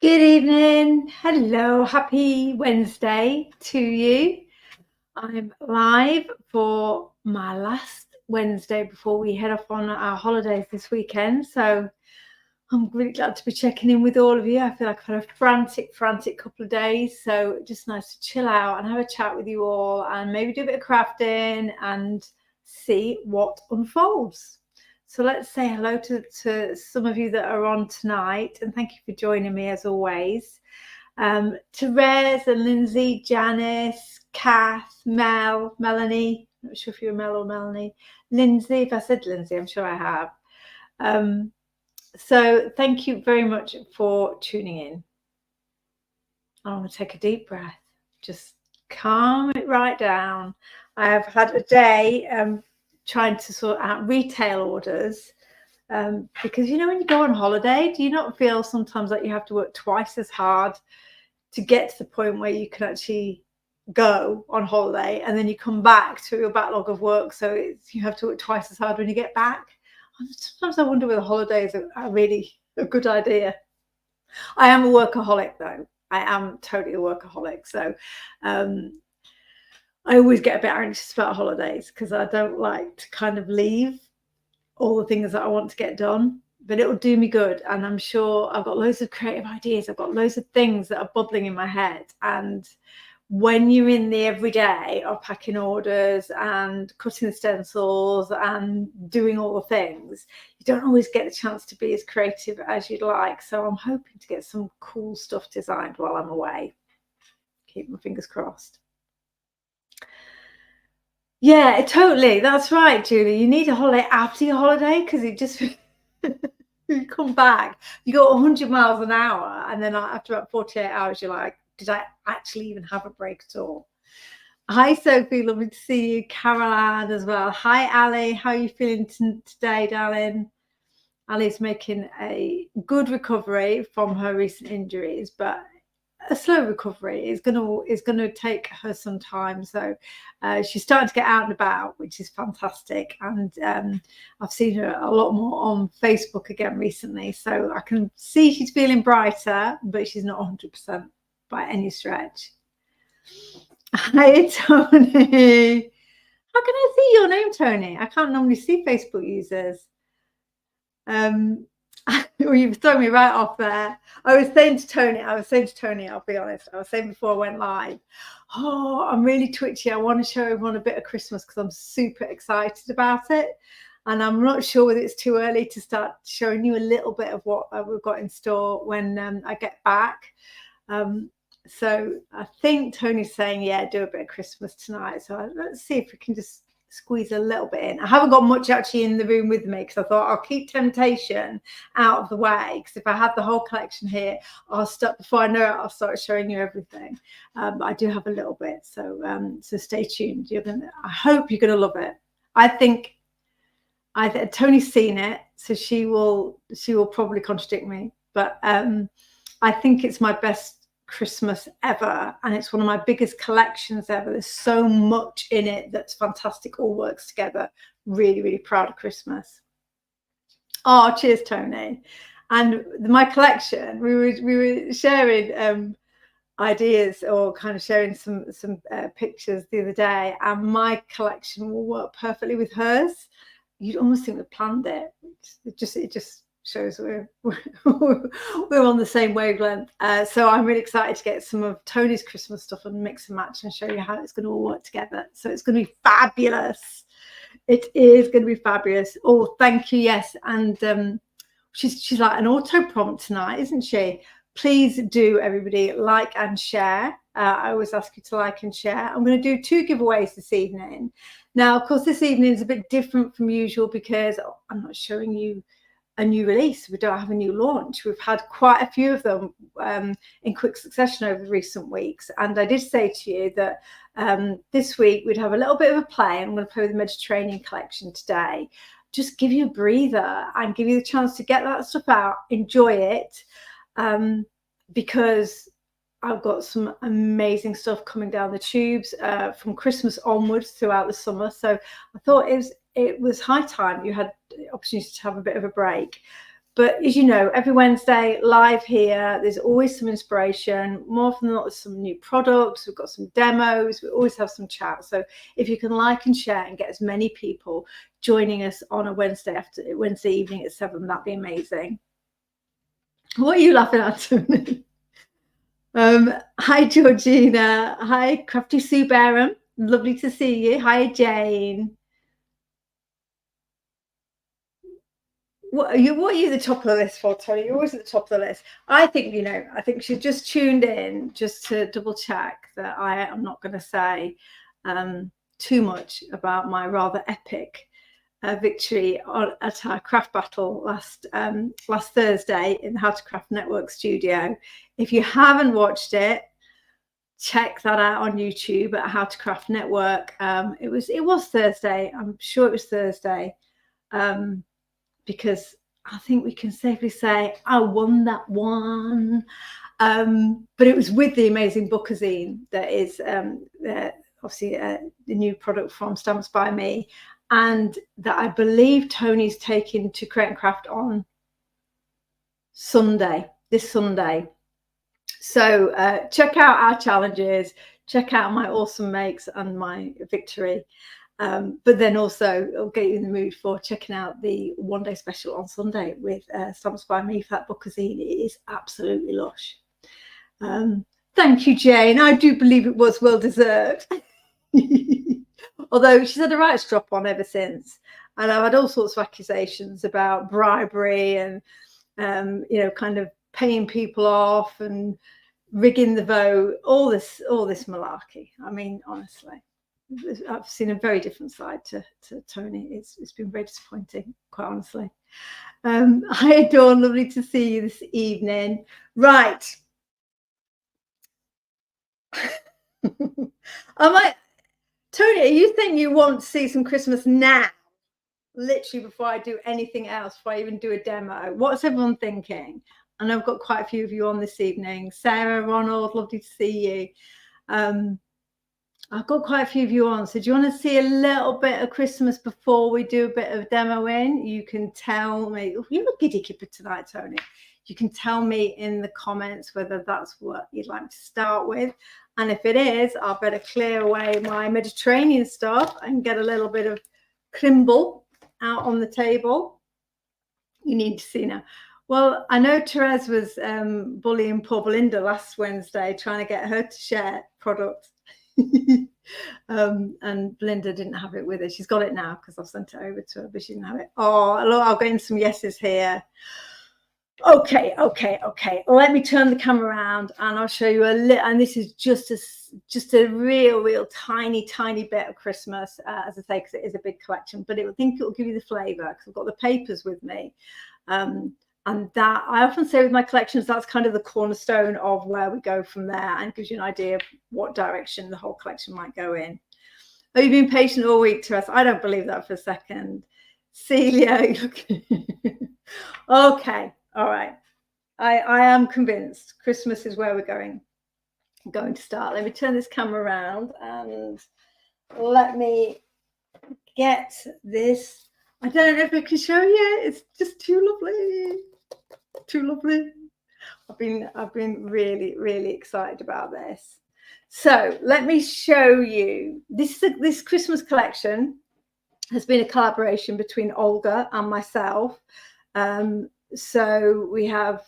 Good evening. Hello. Happy Wednesday to you. I'm live for my last Wednesday before we head off on our holidays this weekend. So I'm really glad to be checking in with all of you. I feel like I've had a frantic couple of days. So just nice to chill out and have a chat with you all and maybe do a bit of crafting and see what unfolds. So let's say hello to some of you that are on tonight, and thank you for joining me as always. Therese and Lindsay, Janice, Kath, Mel, Melanie. I'm not sure if you're Mel or Melanie. Lindsay, if I said Lindsay, I'm sure I have. So thank you very much for tuning in. I want to take a deep breath, just calm it right down. I have had a day trying to sort out retail orders because when you go on holiday, do you not feel sometimes like you have to work twice as hard to get to the point where you can actually go on holiday, and then you come back to your backlog of work, so you have to work twice as hard when you get back? Sometimes I wonder whether holidays are really a good idea. I am a workaholic though. I am totally a workaholic. So I always get a bit anxious about holidays because I don't like to kind of leave all the things that I want to get done, but it'll do me good. And I'm sure I've got loads of creative ideas. I've got loads of things that are bubbling in my head. And when you're in the everyday of packing orders and cutting the stencils and doing all the things, you don't always get the chance to be as creative as you'd like. So I'm hoping to get some cool stuff designed while I'm away. Keep my fingers crossed. Yeah, totally. That's right, Julie. You need a holiday after your holiday because it just you come back, you go 100 miles an hour, and then after about 48 hours, you're like, did I actually even have a break at all? Hi, Sophie. Lovely to see you. Caroline as well. Hi, Ali. How are you feeling today, darling? Ali's making a good recovery from her recent injuries, but a slow recovery is going to take her some time. So she's starting to get out and about, which is fantastic. And I've seen her a lot more on Facebook again recently. So I can see she's feeling brighter, but she's not 100% by any stretch. Hi, Tony. How can I see your name, Tony? I can't normally see Facebook users. Well, you've thrown me right off there. I was saying to Tony, I'll be honest, I was saying before I went live, oh, I'm really twitchy. I want to show everyone a bit of Christmas because I'm super excited about it. And I'm not sure whether it's too early to start showing you a little bit of what we've got in store when I get back. So I think Tony's saying, yeah, do a bit of Christmas tonight. So let's see if we can just squeeze a little bit in. I haven't got much actually in the room with me because I thought I'll keep temptation out of the way, because if I had the whole collection here, I'll start before I know it, I'll start showing you everything. But I do have a little bit, so stay tuned. I hope you're gonna love it. I think Tony's seen it, so she will probably contradict me, but I think it's my best Christmas ever, and it's one of my biggest collections ever. There's so much in it that's fantastic, all works together. Really proud of Christmas. Oh, cheers, Tony. And my collection, we were sharing ideas, or kind of sharing some pictures the other day, and my collection will work perfectly with hers. You'd almost think we planned it. It just shows we're on the same wavelength. So I'm really excited to get some of Tony's Christmas stuff and mix and match and show you how it's going to all work together. So it's going to be fabulous. It is going to be fabulous. Oh, thank you. Yes, and she's like an auto prompt tonight, isn't she? Please do, everybody, like and share. I always ask you to like and share. I'm going to do 2 giveaways this evening. Now, of course, this evening is a bit different from usual because I'm not showing you a new release. We don't have a new launch. We've had quite a few of them in quick succession over the recent weeks. And I did say to you that this week we'd have a little bit of a play. I'm going to play with the Mediterranean collection today. Just give you a breather and give you the chance to get that stuff out, enjoy it, because I've got some amazing stuff coming down the tubes from Christmas onwards throughout the summer. So I thought it was high time you had the opportunity to have a bit of a break. But as you know, every Wednesday live here, there's always some inspiration. More often than not, there's some new products. We've got some demos. We always have some chat. So if you can like and share and get as many people joining us on a Wednesday evening at 7, that'd be amazing. What are you laughing at, Tony? Hi, Georgina. Hi, Crafty Sue Barham. Lovely to see you. Hi, Jane. What are you the top of the list for, Tony? You're always at the top of the list. I think, I think she just tuned in just to double check that I am not going to say too much about my rather epic victory at our craft battle last Thursday in the How to Craft Network studio. If you haven't watched it, check that out on YouTube at How to Craft Network. It was Thursday. I'm sure it was Thursday. Because I think we can safely say I won that one. But it was with the amazing bookazine that is obviously the new product from Stamps by Me, and that I believe Tony's taking to Create and Craft on this Sunday. So check out our challenges, check out my awesome makes and my victory. But then also it'll get you in the mood for checking out the one-day special on Sunday with Stamps by Me for that bookazine. It is absolutely lush. Thank you, Jane. I do believe it was well deserved. Although she's had a writer's drop on ever since, and I've had all sorts of accusations about bribery and kind of paying people off and rigging the vote, all this malarkey. I mean, honestly, I've seen a very different side to Tony. It's been very disappointing, quite honestly. Hi, Dawn, lovely to see you this evening. Right. Tony, are you think you want to see some Christmas now? Literally before I do anything else, before I even do a demo? What's everyone thinking? I know I've got quite a few of you on this evening. Sarah, Ronald, lovely to see you. I've got quite a few of you on. So do you want to see a little bit of Christmas before we do a bit of demoing? You can tell me. Oh, you look giddy kipper tonight, Tony. You can tell me in the comments whether that's what you'd like to start with. And if it is, I'll better clear away my Mediterranean stuff and get a little bit of Crimble out on the table. You need to see now. Well, I know Therese was bullying poor Belinda last Wednesday, trying to get her to share products. And Belinda didn't have it with her. She's got it now because I've sent it over to her, but she didn't have it. Oh, look, I'll get in some yeses here. Okay. Let me turn the camera around and I'll show you a little. And this is just a real tiny bit of Christmas, as I say, because it is a big collection. But I think it will give you the flavour because I've got the papers with me. And that I often say with my collections, that's kind of the cornerstone of where we go from there, and gives you an idea of what direction the whole collection might go in. Oh, you've been patient all week, Therese. I don't believe that for a second. Celia, okay, all right. I am convinced Christmas is where we're going to start. Let me turn this camera around and let me get this. I don't know if I can show you. It's just too lovely. I've been really excited about this. So let me show you. This Christmas collection has been a collaboration between Olga and myself. So we have,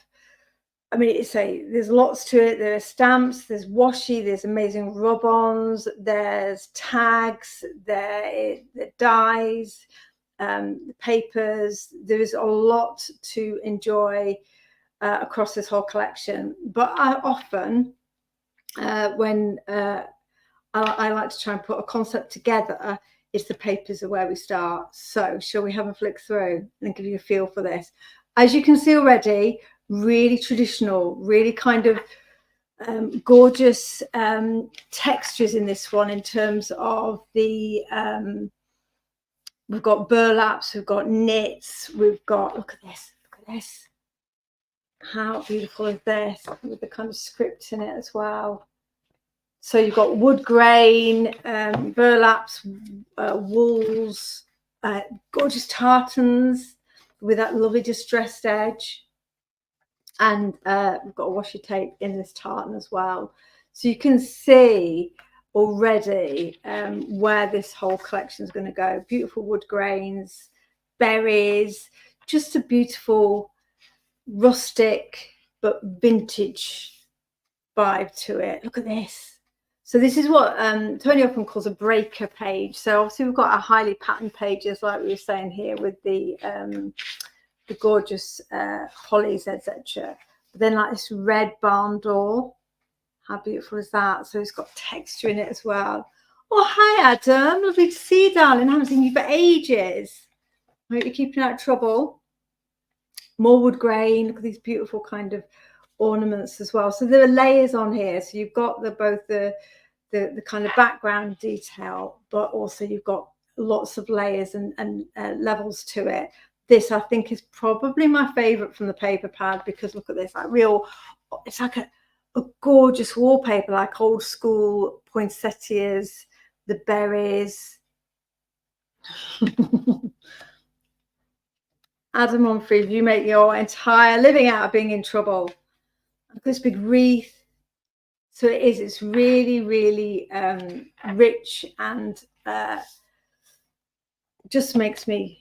there's lots to it. There are stamps, there's washi, there's amazing rub-ons, there's tags, there are dies, the papers. There is a lot to enjoy across this whole collection. But I often, when I like to try and put a concept together, it's the papers are where we start. So shall we have a flick through and give you a feel for this? As you can see already, really traditional, really kind of gorgeous textures in this one in terms of the we've got burlaps, we've got knits, we've got, look at this, how beautiful is this, with the kind of script in it as well. So you've got wood grain, burlaps, wools, gorgeous tartans, with that lovely distressed edge. And we've got a washi tape in this tartan as well. So you can see already where this whole collection is going to go. Beautiful wood grains, berries, just a beautiful rustic but vintage vibe to it. Look at this. So this is what Tony often calls a breaker page. So obviously we've got our highly patterned pages, like we were saying here, with the gorgeous hollies, etc. But then like this red barn door. How beautiful is that? So it's got texture in it as well. Oh, hi, Adam. Lovely to see you, darling. I haven't seen you for ages. I hope you're keeping out of trouble. More wood grain. Look at these beautiful kind of ornaments as well. So there are layers on here. So you've got both the kind of background detail, but also you've got lots of layers and levels to it. This, I think, is probably my favorite from the paper pad, because look at this, like real, it's like a gorgeous wallpaper, like old school poinsettias, the berries. Adam Humphrey, you make your entire living out of being in trouble. Look at this big wreath. So it's really, really rich, and it just makes me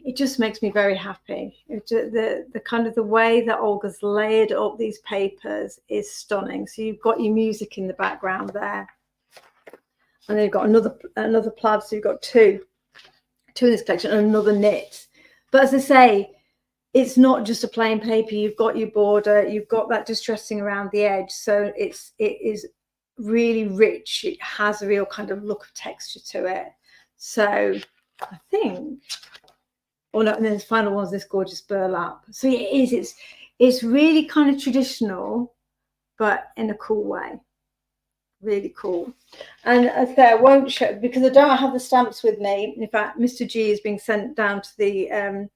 very happy. The kind of the way that Olga's layered up these papers is stunning. So you've got your music in the background there, and then you've got another plaid. So you've got two in this collection, and another knit. But as I say, it's not just a plain paper. You've got your border, you've got that distressing around the edge. So it is really rich. It has a real kind of look of texture to it. So I think, and then the final one is this gorgeous burlap. So it's really kind of traditional, but in a cool way. Really cool. And as I say, I won't show, because I don't have the stamps with me. In fact, Mr. G is being sent down to the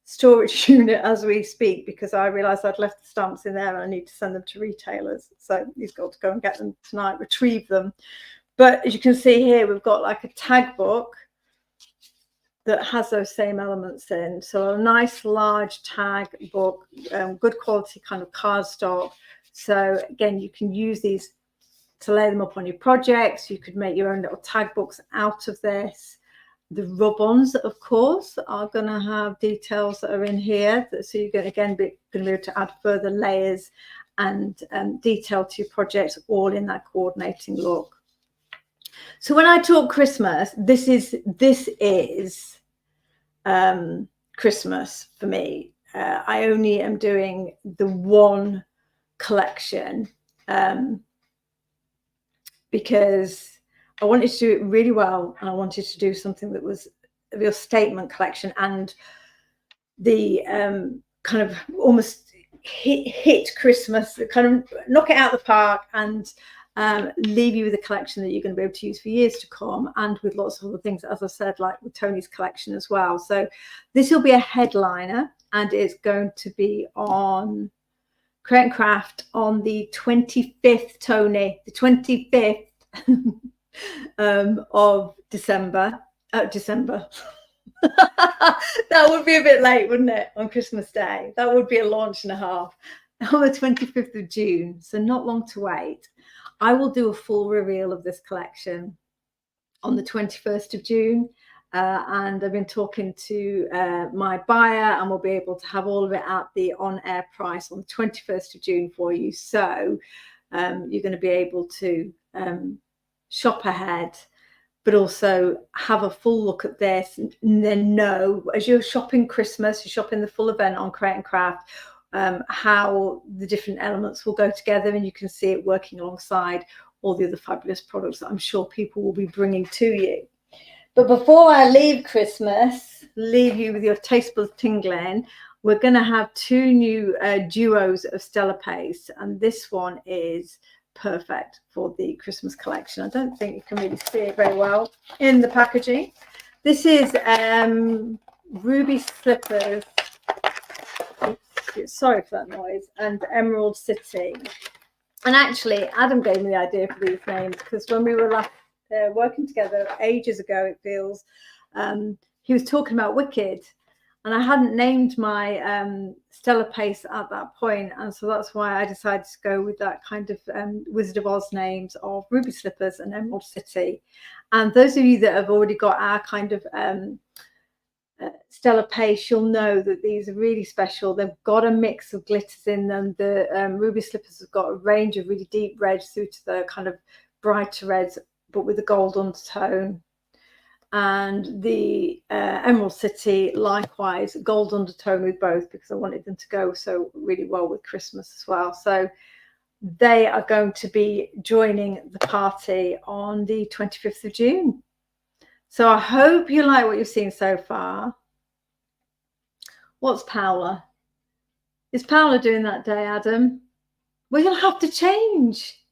storage unit as we speak, because I realised I'd left the stamps in there and I need to send them to retailers. So he's got to go and get them tonight, retrieve them. But as you can see here, we've got like a tag book that has those same elements in. So a nice large tag book, good quality kind of cardstock. So again, you can use these to lay them up on your projects. You could make your own little tag books out of this. The rub-ons, of course, are going to have details that are in here. So you're going to be able to add further layers and detail to your projects, all in that coordinating look. So when I talk Christmas, this is Christmas for me. I only am doing the one collection because I wanted to do it really well, and I wanted to do something that was a real statement collection, and the kind of almost hit Christmas, kind of knock it out of the park, and leave you with a collection that you're going to be able to use for years to come, and with lots of other things, as I said, like with Tony's collection as well. So this will be a headliner, and it's going to be on Create and Craft on the 25th, Tony, the 25th of December. That would be a bit late, wouldn't it, on Christmas Day? That would be a launch and a half. On the 25th of June, so not long to wait. I will do a full reveal of this collection on the 21st of June. And I've been talking to my buyer, and we'll be able to have all of it at the on-air price on the 21st of June for you. So you're going to be able to shop ahead, but also have a full look at this, and then know, as you're shopping Christmas, you're shopping the full event on Create and Craft, how the different elements will go together, and you can see it working alongside all the other fabulous products that I'm sure people will be bringing to you. But before I leave Christmas, leave you with your taste buds tingling, we're going to have two new duos of Stella Paste, and this one is perfect for the Christmas collection. I don't think you can really see it very well in the packaging. This is Ruby Slippers. Oops, sorry for that noise. And Emerald City. And actually, Adam gave me the idea for these names, because when we were last working together ages ago, it feels, he was talking about Wicked. and I hadn't named my Stella Pace at that point, and so that's why I decided to go with that kind of Wizard of Oz names of Ruby Slippers and Emerald City. And those of you that have already got our kind of Stella Pace, you'll know that these are really special. They've got a mix of glitters in them. The Ruby Slippers have got a range of really deep reds through to the kind of brighter reds, but with a gold undertone. And the Emerald City, likewise, gold undertone with both, because I wanted them to go so really well with Christmas as well. So they are going to be joining the party on the 25th of June. So I hope you like what you've seen so far. What's Paola? Is Paola doing that day, Adam? Well, you'll have to change.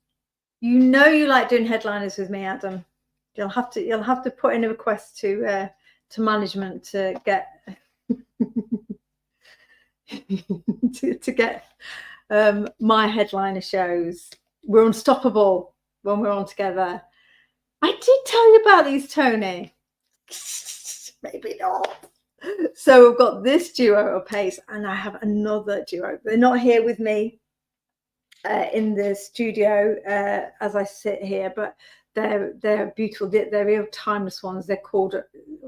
You know you like doing headliners with me, Adam. You'll have to put in a request to management to get to get my headliner shows. We're unstoppable when we're on together. I did tell you about these, Tony. Maybe not. So we've got this duo of Pace, and I have another duo. They're not here with me in the studio as I sit here, but they're beautiful. They're real timeless ones. They're called,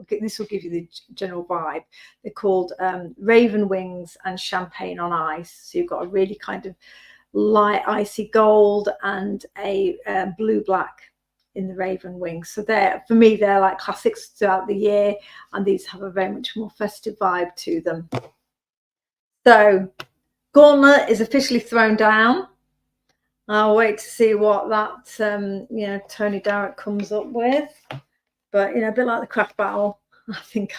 this will give you the general vibe, they're called Raven Wings and Champagne on Ice. So you've got a really kind of light icy gold and a blue black in the Raven Wings. So for me, they're like classics throughout the year, and these have a very much more festive vibe to them. So gauntlet is officially thrown down. I'll wait to see what that Tony Darrett comes up with, but a bit like the craft battle, I think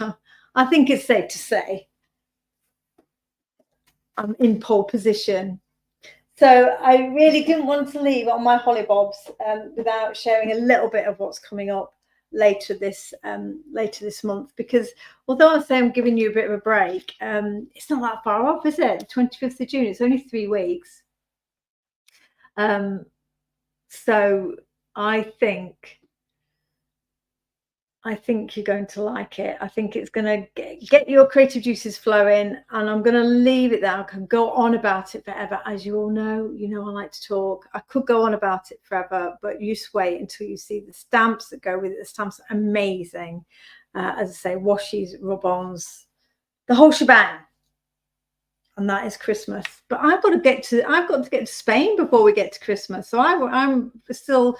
it's safe to say I'm in pole position. So I really didn't want to leave on my hollybobs without sharing a little bit of what's coming up later this month, because although I say I'm giving you a bit of a break, it's not that far off, is it? The 25th of June, it's only 3 weeks. So I think you're going to like it. I think it's going to get your creative juices flowing, and I'm going to leave it there. I can go on about it forever. As you all know, I like to talk. I could go on about it forever, but you just wait until you see the stamps that go with it. The stamps are amazing. As I say, washies, rub-ons, the whole shebang. And that is Christmas. But I've got to get to Spain before we get to Christmas. So I'm still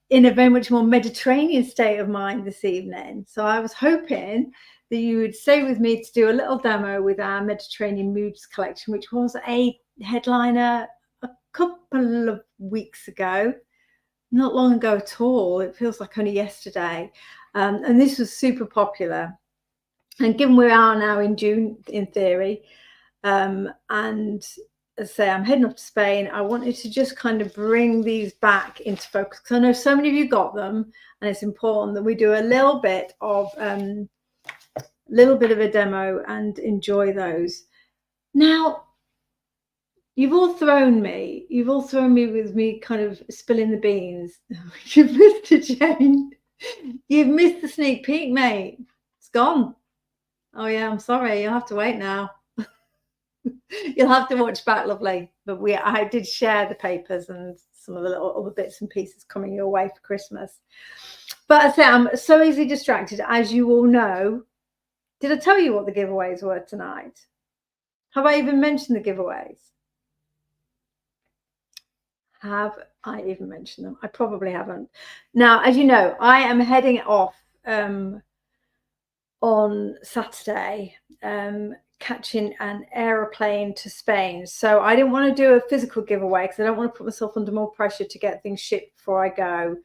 in a very much more Mediterranean state of mind this evening. So I was hoping that you would stay with me to do a little demo with our Mediterranean Moods collection, which was a headliner a couple of weeks ago, not long ago at all. It feels like only yesterday. And this was super popular. And given we are now in June, in theory, and as I say, I'm heading off to Spain, I wanted to just kind of bring these back into focus, because I know so many of you got them, and it's important that we do a little bit of a demo and enjoy those. Now, you've all thrown me with me kind of spilling the beans. You've missed it, Jane. You've missed the sneak peek, mate. It's gone. Oh yeah, I'm sorry. You'll have to wait now. You'll have to watch back, lovely. But I did share the papers and some of the little other bits and pieces coming your way for Christmas. But I say I'm so easily distracted, as you all know. Did I tell you what the giveaways were tonight? Have I even mentioned the giveaways? Have I even mentioned them? I probably haven't. Now, as you know, I am heading off on Saturday, catching an aeroplane to Spain. So I didn't want to do a physical giveaway because I don't want to put myself under more pressure to get things shipped before I go.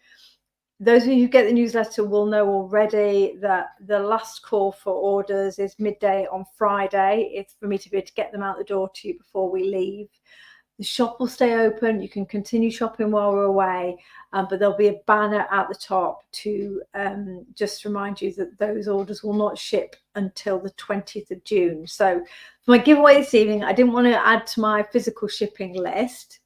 Those of you who get the newsletter will know already that the last call for orders is midday on Friday. It's for me to be able to get them out the door to you before we leave. The shop will stay open. You can continue shopping while we're away, but there'll be a banner at the top to just remind you that those orders will not ship until the 20th of June. So for my giveaway this evening, I didn't want to add to my physical shipping list.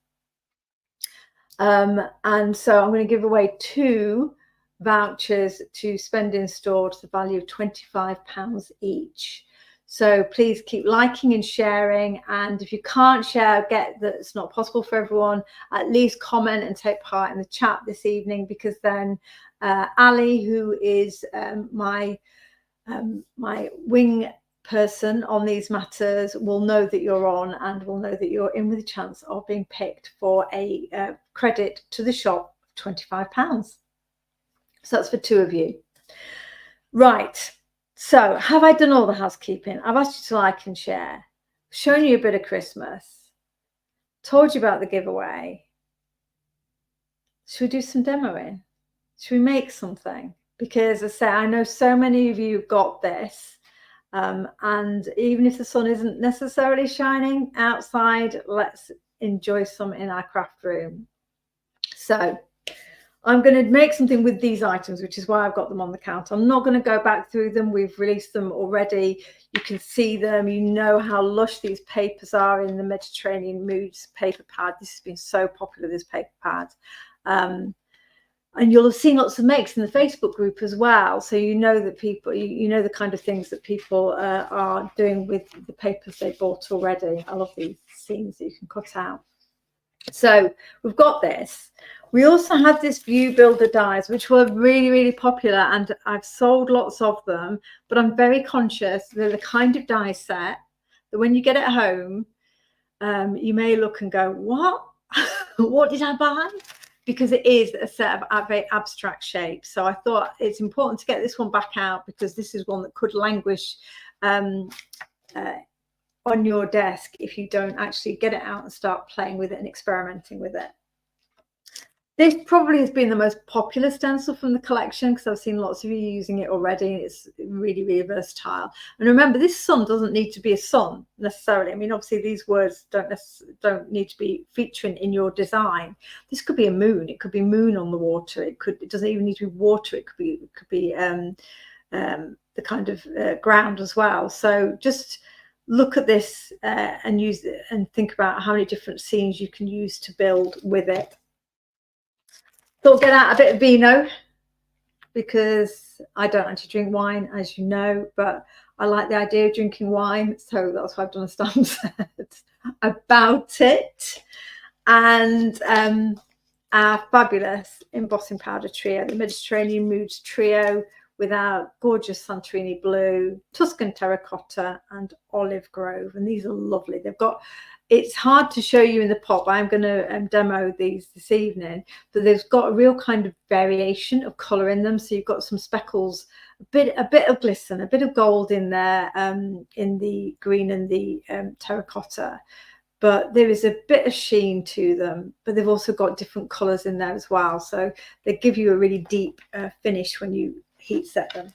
And so I'm going to give away 2 vouchers to spend in store to the value of £25 each. So please keep liking and sharing. And if you can't share, get that it's not possible for everyone, at least comment and take part in the chat this evening, because then Ali, who is my wing person on these matters, will know that you're on and will know that you're in with a chance of being picked for a credit to the shop of £25. So that's for 2 of you. Right. So have I done all the housekeeping? I've asked you to like and share, shown you a bit of Christmas, told you about the giveaway. Should we do some demoing? Should we make something? Because as I say, I know so many of you got this. And even if the sun isn't necessarily shining outside, let's enjoy some in our craft room. So I'm going to make something with these items, which is why I've got them on the counter. I'm not going to go back through them. We've released them already. You can see them. You know how lush these papers are in the Mediterranean Moods paper pad. This has been so popular, this paper pad. And you'll have seen lots of makes in the Facebook group as well. So you know that people, you know the kind of things that people are doing with the papers they bought already. I love these scenes that you can cut out. So we've got this. We also have this view builder dies, which were really, really popular, and I've sold lots of them, but I'm very conscious they're the kind of die set that when you get it home, you may look and go, what? What did I buy? Because it is a set of very abstract shapes. So I thought it's important to get this one back out, because this is one that could languish on your desk if you don't actually get it out and start playing with it and experimenting with it. This probably has been the most popular stencil from the collection, because I've seen lots of you using it already. It's really, really versatile. And remember, this sun doesn't need to be a sun necessarily. I mean, obviously these words don't need to be featuring in your design. This could be a moon. It could be moon on the water. It doesn't even need to be water. It could be the kind of ground as well. So just look at this and use it and think about how many different scenes you can use to build with it. Thought get out a bit of vino, because I don't actually drink wine, as you know, but I like the idea of drinking wine, so that's why I've done a stamp set about it. And our fabulous embossing powder trio, the Mediterranean Moods trio, with our gorgeous Santorini blue, Tuscan terracotta, and olive grove. And these are lovely. They've got, it's hard to show you in the pop. I'm going to demo these this evening, but they've got a real kind of variation of colour in them. So you've got some speckles, a bit of glisten, a bit of gold in there, in the green and the terracotta. But there is a bit of sheen to them, but they've also got different colours in there as well. So they give you a really deep finish when you heat set them.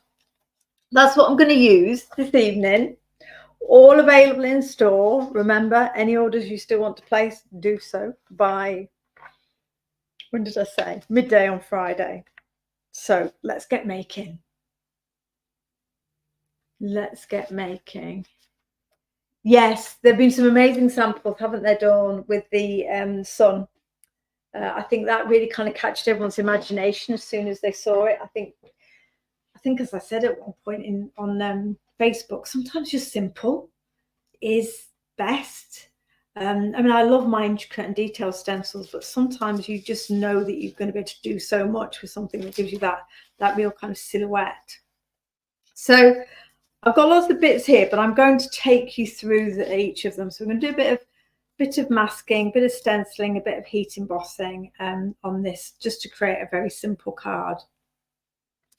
That's what I'm going to use this evening. All available in store. Remember, any orders you still want to place, do so by, when did I say? Midday on Friday. So let's get making. Let's get making. Yes, there have been some amazing samples, haven't there, Dawn, with the sun. I think that really kind of captured everyone's imagination as soon as they saw it. I think, as I said at one point on Facebook, sometimes just simple is best. I mean, I love my intricate and detailed stencils, but sometimes you just know that you're going to be able to do so much with something that gives you that real kind of silhouette. So I've got lots of bits here, but I'm going to take you through each of them. So we're going to do a bit of masking, a bit of stenciling, a bit of heat embossing on this, just to create a very simple card.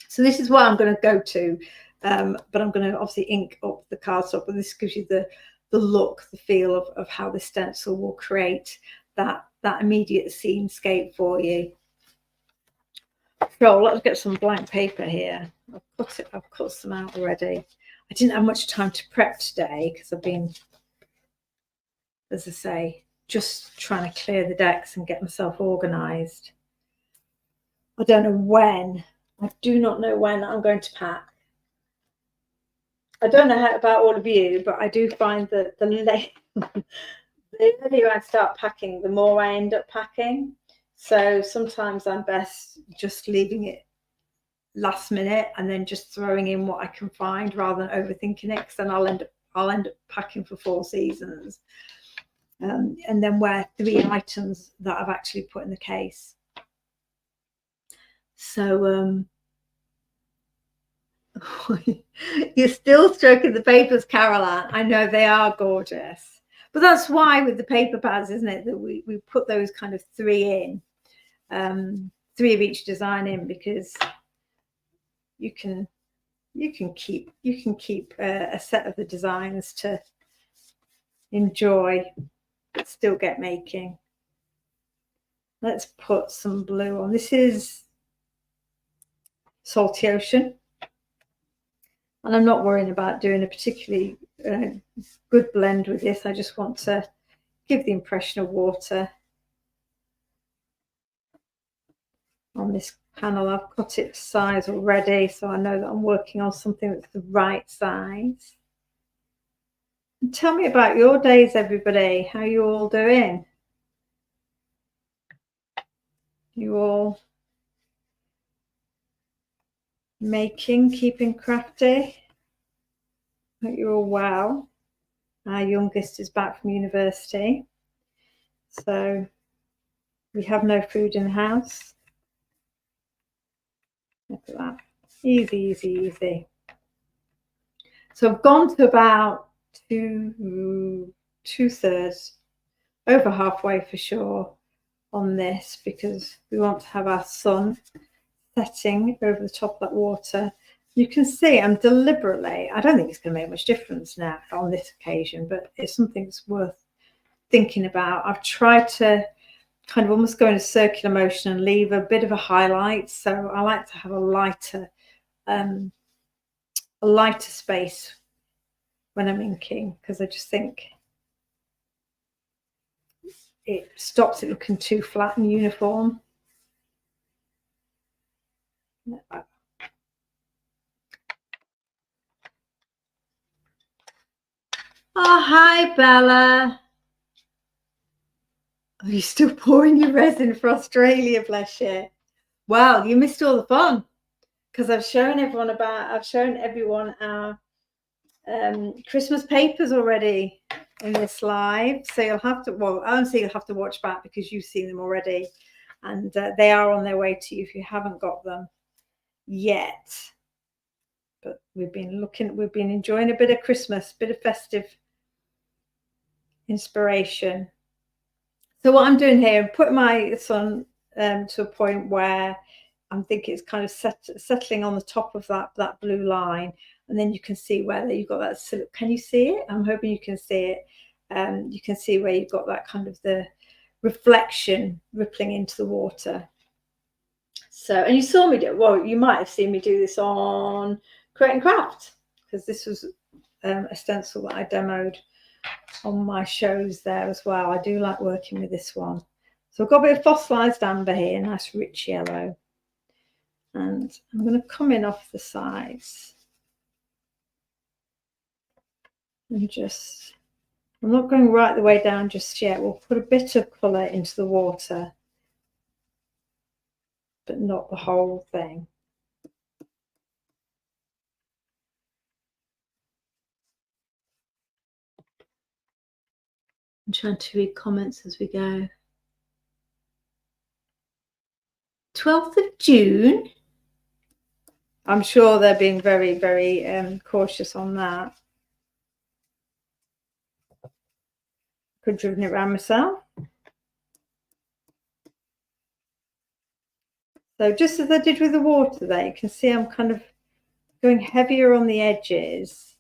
So this is what I'm going to go to, but I'm going to obviously ink up the cardstock, but this gives you the look, the feel of how the stencil will create that immediate scenescape for you. So let's get some blank paper here. I've cut some out already. I didn't have much time to prep today because I've been, as I say, just trying to clear the decks and get myself organised. I don't know when. I do not know when I'm going to pack. I don't know about all of you, but I do find that the earlier I start packing, the more I end up packing. So sometimes I'm best just leaving it last minute and then just throwing in what I can find rather than overthinking it, because then I'll end up I'll end up packing for 4 seasons. And then wear 3 items that I've actually put in the case. So you're still stroking the papers, Caroline. I know they are gorgeous, but that's why with the paper pads, isn't it, that we put those kind of 3 in, 3 of each design in, because you can keep a set of the designs to enjoy but still get making. Let's put some blue on. This is Salty Ocean, and I'm not worrying about doing a particularly good blend with this. I just want to give the impression of water on this panel. I've cut it to size already, so I know that I'm working on something that's the right size. And tell me about your days, everybody. How are you all doing? You all making, keeping crafty? Hope you're all well. Our youngest is back from university, so we have no food in the house. Look at that. Easy, easy, easy. So I've gone to about 2/3, over halfway for sure on this, because we want to have our sun setting over the top of that water. You can see I'm deliberately, I don't think it's going to make much difference now on this occasion, but it's something that's worth thinking about. I've tried to kind of almost go in a circular motion and leave a bit of a highlight. So I like to have a lighter space when I'm inking, because I just think it stops it looking too flat and uniform. Oh, hi, Bella. Are you still pouring your resin for Australia, bless you? Wow, you missed all the fun, because I've shown everyone our Christmas papers already in this live. So you'll have to, well, honestly, you'll have to watch back because you've seen them already, and they are on their way to you if you haven't got them yet. But we've been enjoying a bit of Christmas, bit of festive inspiration. So what I'm doing here, I'm putting my son to a point where I'm thinking it's kind of settling on the top of that blue line, and then you can see where you've got that. Can you see it? I'm hoping you can see it. You can see where you've got that kind of the reflection rippling into the water. So, and you saw me do, well, you might have seen me do this on Create and Craft, because this was a stencil that I demoed on my shows there as well. I do like working with this one. So I've got a bit of fossilized amber here, nice rich yellow, and I'm going to come in off the sides and just, I'm not going right the way down just yet. We'll put a bit of colour into the water, but not the whole thing. I'm trying to read comments as we go. 12th of June. I'm sure they're being very, very cautious on that. Could have driven it around myself. So just as I did with the water there, you can see I'm kind of going heavier on the edges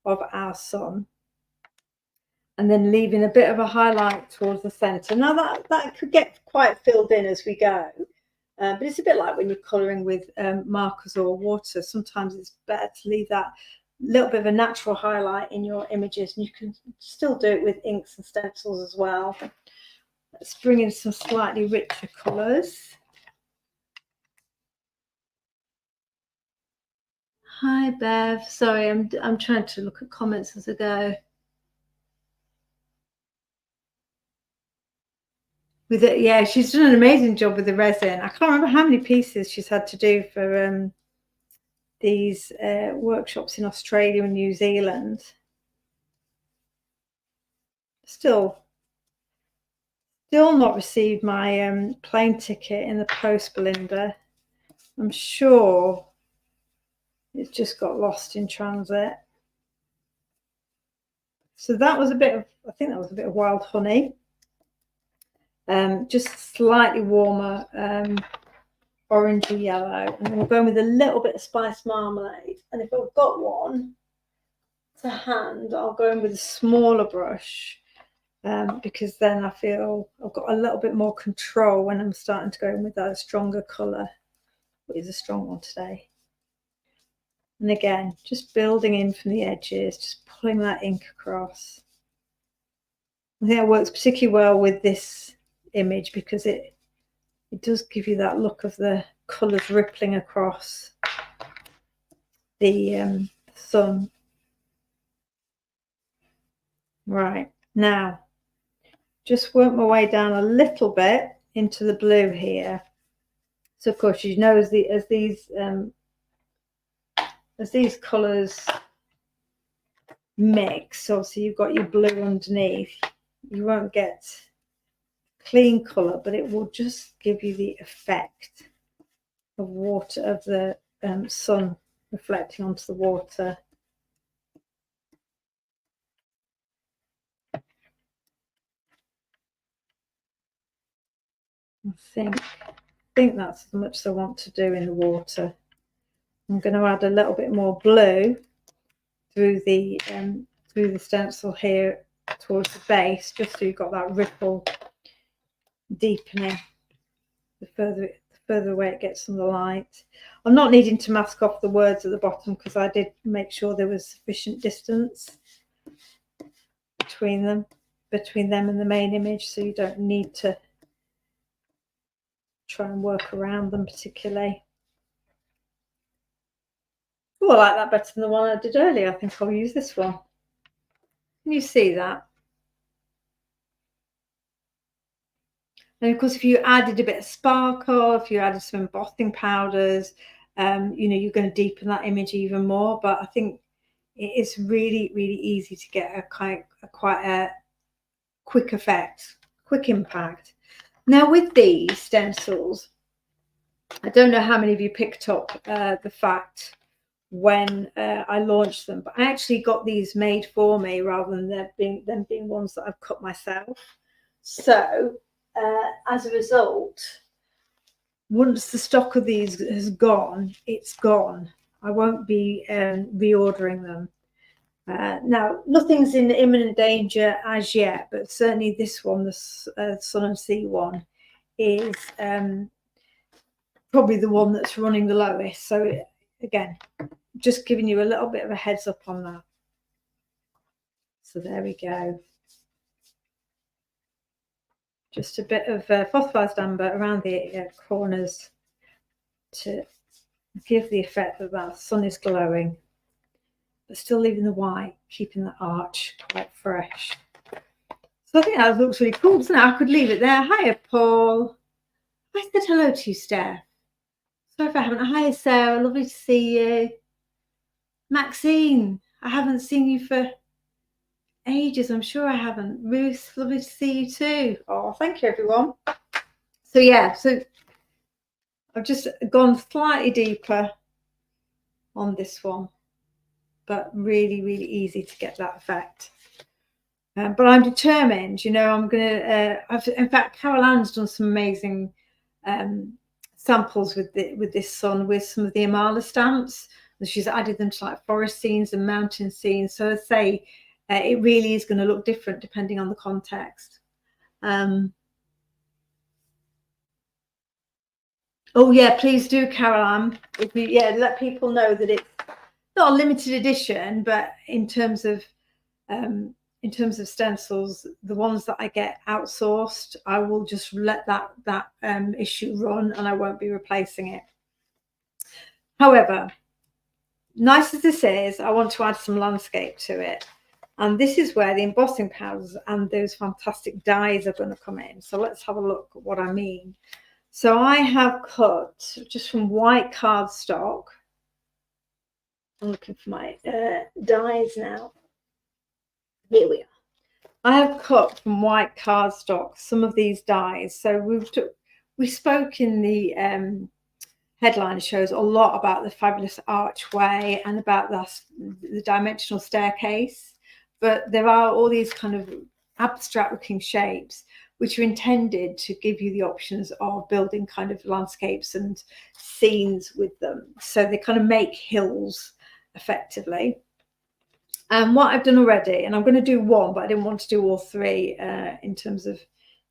of our sun, and then leaving a bit of a highlight towards the centre. Now that could get quite filled in as we go, but it's a bit like when you're colouring with markers or water. Sometimes it's better to leave that little bit of a natural highlight in your images, and you can still do it with inks and stencils as well. Let's bring in some slightly richer colours. Hi Bev, sorry, I'm trying to look at comments as I go. With it, yeah, she's done an amazing job with the resin. I can't remember how many pieces she's had to do for these workshops in Australia and New Zealand. Still not received my plane ticket in the post, Belinda. I'm sure it's just got lost in transit. So that was a bit of, I think that was a bit of wild honey. Just slightly warmer orangey yellow. And then we're going with a little bit of spiced marmalade. And if I've got one to hand, I'll go in with a smaller brush, because then I feel I've got a little bit more control when I'm starting to go in with that stronger colour. It is a strong one today. And again, just building in from the edges, just pulling that ink across. I think that works particularly well with this image because it does give you that look of the colours rippling across the sun. Right, now just work my way down a little bit into the blue here. So of course, you know, as these colours mix, obviously you've got your blue underneath, you won't get clean colour, but it will just give you the effect of water, of the sun reflecting onto the water. I think that's as much as I want to do in the water. I'm going to add a little bit more blue through the stencil here towards the base, just so you've got that ripple deepening the further away it gets from the light. I'm not needing to mask off the words at the bottom because I did make sure there was sufficient distance between them and the main image, so you don't need to try and work around them particularly. Oh, I like that better than the one I did earlier. I think I'll use this one. Can you see that? And of course, if you added a bit of sparkle, if you added some embossing powders, you know, you're going to deepen that image even more. But I think it's really, really easy to get quite a quick effect, quick impact. Now with these stencils, I don't know how many of you picked up the fact when I launched them, but I actually got these made for me rather than them being ones that I've cut myself. So as a result, once the stock of these has gone, it's gone. I won't be reordering them. Now, nothing's in imminent danger as yet, but certainly this one, the Sun and Sea one, is probably the one that's running the lowest. So again, just giving you a little bit of a heads up on that. So there we go. Just a bit of fossilized amber around the corners to give the effect that that sun is glowing, but still leaving the white, keeping the arch quite fresh. So I think that looks really cool, doesn't it? I could leave it there. Hiya, Paul. I said hello to you, Steph. Sorry if I haven't. Hiya, Sarah. Lovely to see you. Maxine, I haven't seen you for ages. I'm sure I haven't. Ruth, lovely to see you too. Oh, thank you, everyone. So yeah, so I've just gone slightly deeper on this one, but really, really easy to get that effect. But I'm determined, you know, I'm going to, in fact, Carol Ann's done some amazing samples with this sun, with some of the Amala stamps. And she's added them to like forest scenes and mountain scenes. So I say it really is going to look different depending on the context. Oh yeah, please do, Carol Ann. Let people know that it's not a limited edition, but in terms of stencils, the ones that I get outsourced, I will just let that issue run and I won't be replacing it. However, nice as this is, I want to add some landscape to it. And this is where the embossing powders and those fantastic dies are going to come in. So let's have a look at what I mean. So I have cut just from white cardstock. I'm looking for my dies now. Here we are. I have cut from white cardstock some of these dies. So we spoke in the headline shows a lot about the fabulous archway and about the dimensional staircase, but there are all these kind of abstract looking shapes which are intended to give you the options of building kind of landscapes and scenes with them. So they kind of make hills effectively. And what I've done already, and I'm going to do one, but I didn't want to do all three in terms of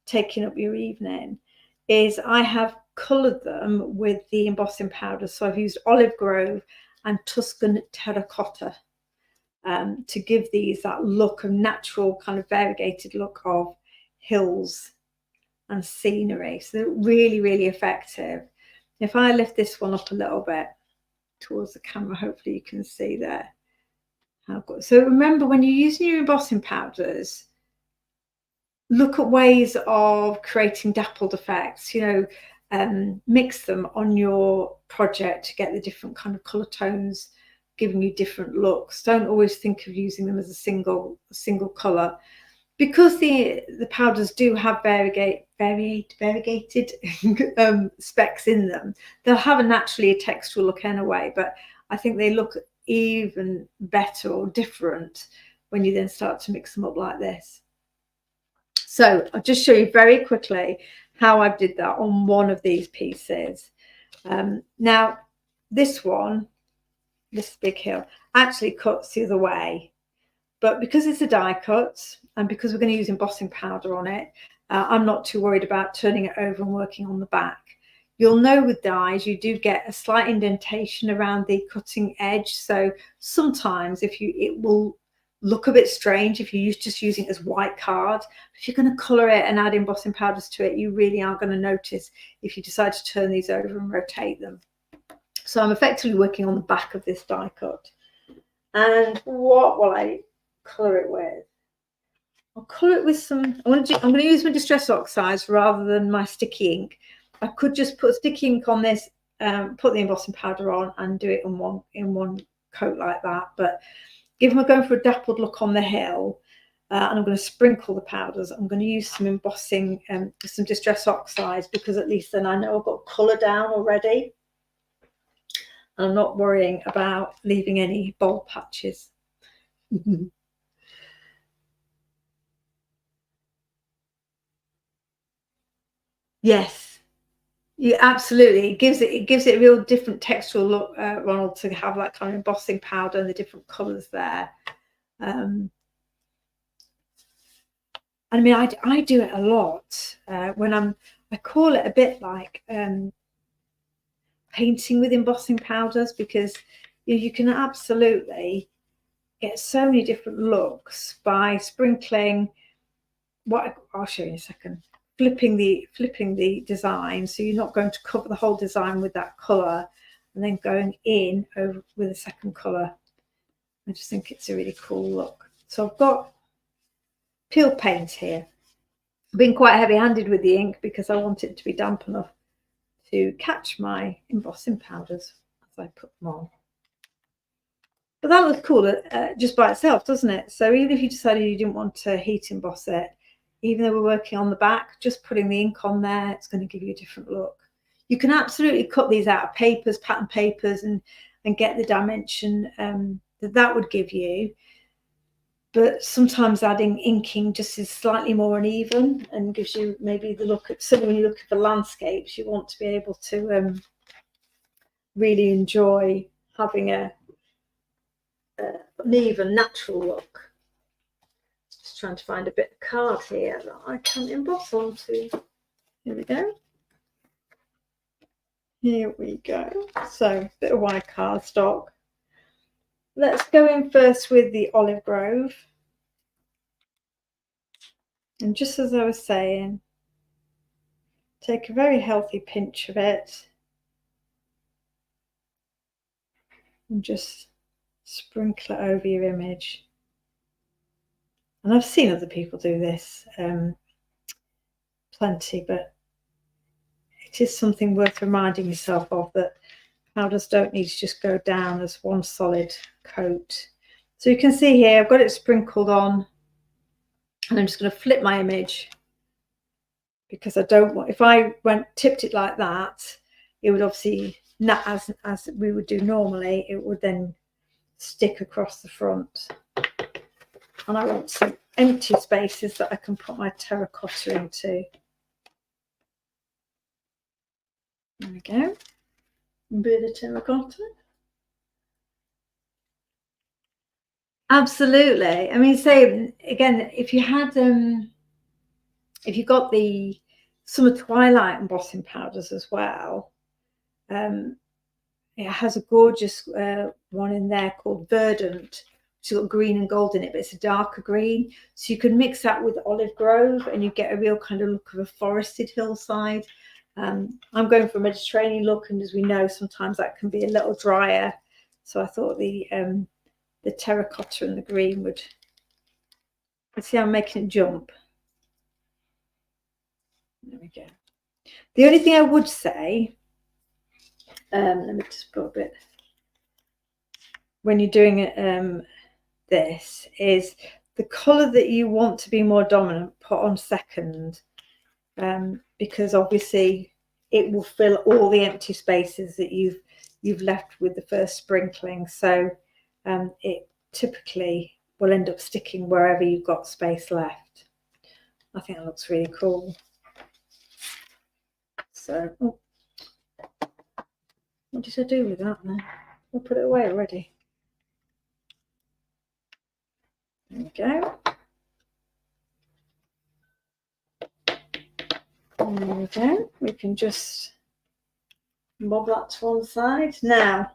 taking up your evening, is I have coloured them with the embossing powder. So I've used Olive Grove and Tuscan terracotta to give these that look of natural, kind of variegated look of hills and scenery. So they're really, really effective. If I lift this one up a little bit towards the camera, hopefully you can see there. So remember, when you're using your embossing powders, look at ways of creating dappled effects, mix them on your project to get the different kind of colour tones, giving you different looks. Don't always think of using them as a single colour. Because the powders do have variegated specks in them, they'll have a naturally textural look anyway, but I think they look even better or different when you then start to mix them up like this. So I'll just show you very quickly how I did that on one of these pieces. Now this one, this big hill, actually cuts the other way, but because it's a die cut and because we're going to use embossing powder on it, I'm not too worried about turning it over and working on the back. You'll know with dies you do get a slight indentation around the cutting edge, so sometimes it will look a bit strange if you're just using it as white card. If you're going to colour it and add embossing powders to it, you really are going to notice if you decide to turn these over and rotate them. So I'm effectively working on the back of this die cut. And what will I colour it with? I'll colour it with some, I'm going to use my Distress Oxides rather than my sticky ink. I could just put sticky ink on this, put the embossing powder on and do it in one coat like that. But given we're going for a dappled look on the hill, and I'm going to sprinkle the powders, I'm going to use some embossing, some Distress Oxides, because at least then I know I've got colour down already. And I'm not worrying about leaving any bold patches. Yes, you absolutely. It gives it a real different textural look, Ronald, to have that kind of embossing powder and the different colours there. I mean, I do it a lot when I call it a bit like painting with embossing powders, because you can absolutely get so many different looks by sprinkling. What I'll show you in a second. Flipping the design, so you're not going to cover the whole design with that colour and then going in over with a second colour. I just think it's a really cool look. So I've got peel paint here. I've been quite heavy-handed with the ink because I want it to be damp enough to catch my embossing powders as I put them on. But that looks cool just by itself, doesn't it? So even if you decided you didn't want to heat emboss it, even though we're working on the back, just putting the ink on there, it's going to give you a different look. You can absolutely cut these out of papers, pattern papers, and get the dimension that would give you. But sometimes adding inking just is slightly more uneven and gives you maybe the look at, certainly when you're looking for landscapes, you want to be able to really enjoy having an even, natural look. Just trying to find a bit of card here that I can emboss onto. Here we go. Here we go. So a bit of white cardstock. Let's go in first with the Olive Grove. And just as I was saying, take a very healthy pinch of it and just sprinkle it over your image. And I've seen other people do this plenty, but it is something worth reminding yourself of, that powders don't need to just go down as one solid coat. So you can see here I've got it sprinkled on And I'm just going to flip my image, because I don't want, if I tipped it like that, it would obviously, not as we would do normally, it would then stick across the front. And I want some empty spaces that I can put my terracotta into. There we go. A bit of terracotta. Absolutely. I mean, say again, if you had if you got the Summer Twilight embossing powders as well, it has a gorgeous one in there called Verdant, which has got green and gold in it, but it's a darker green. So you can mix that with Olive Grove and you get a real kind of look of a forested hillside. I'm going for a Mediterranean look, and as we know, sometimes that can be a little drier. So I thought the terracotta and the green would. Let's see, I'm making it jump. There we go. The only thing I would say, let me just put a bit, when you're doing it, this is the colour that you want to be more dominant, put on second, because obviously it will fill all the empty spaces that you've left with the first sprinkling. So it typically will end up sticking wherever you've got space left. I think that looks really cool. So, oh, what did I do with that then? I put it away already. There we go. There we go. We can just mob that to one side. Now,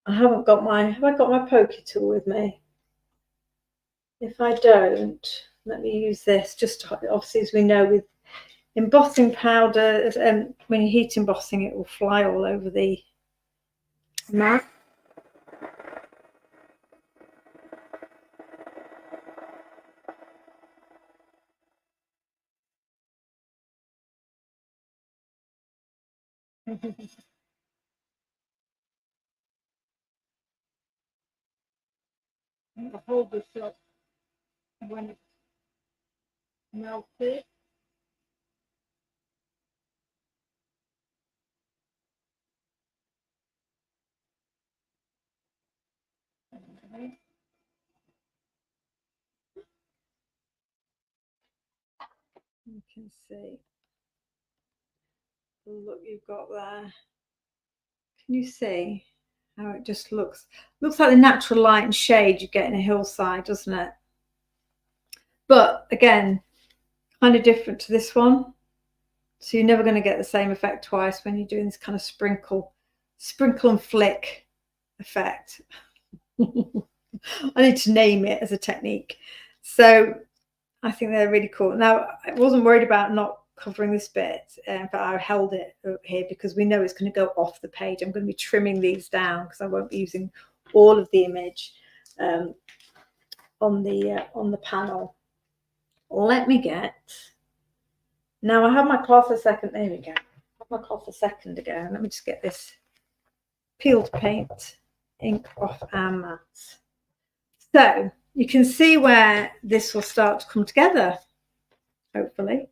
I haven't got my, have I got my pokey tool with me? If I don't, let me use this. Just to, obviously, as we know, with embossing powder, when you heat embossing, it will fly all over the mat. I'll hold this up when it's melted. Okay. You can see the look you've got there. Can you see how it just looks? Looks like the natural light and shade you get in a hillside, doesn't it? But again, kind of different to this one. So you're never going to get the same effect twice when you're doing this kind of sprinkle and flick effect. I need to name it as a technique. So I think they're really cool. Now, I wasn't worried about not covering this bit, but I held it here because we know it's going to go off the page. I'm going to be trimming these down because I won't be using all of the image on the panel. Let me get, now I have my cloth a second, there we go. I have my cloth a second ago. Let me just get this peeled paint ink off our mats. So you can see where this will start to come together, hopefully.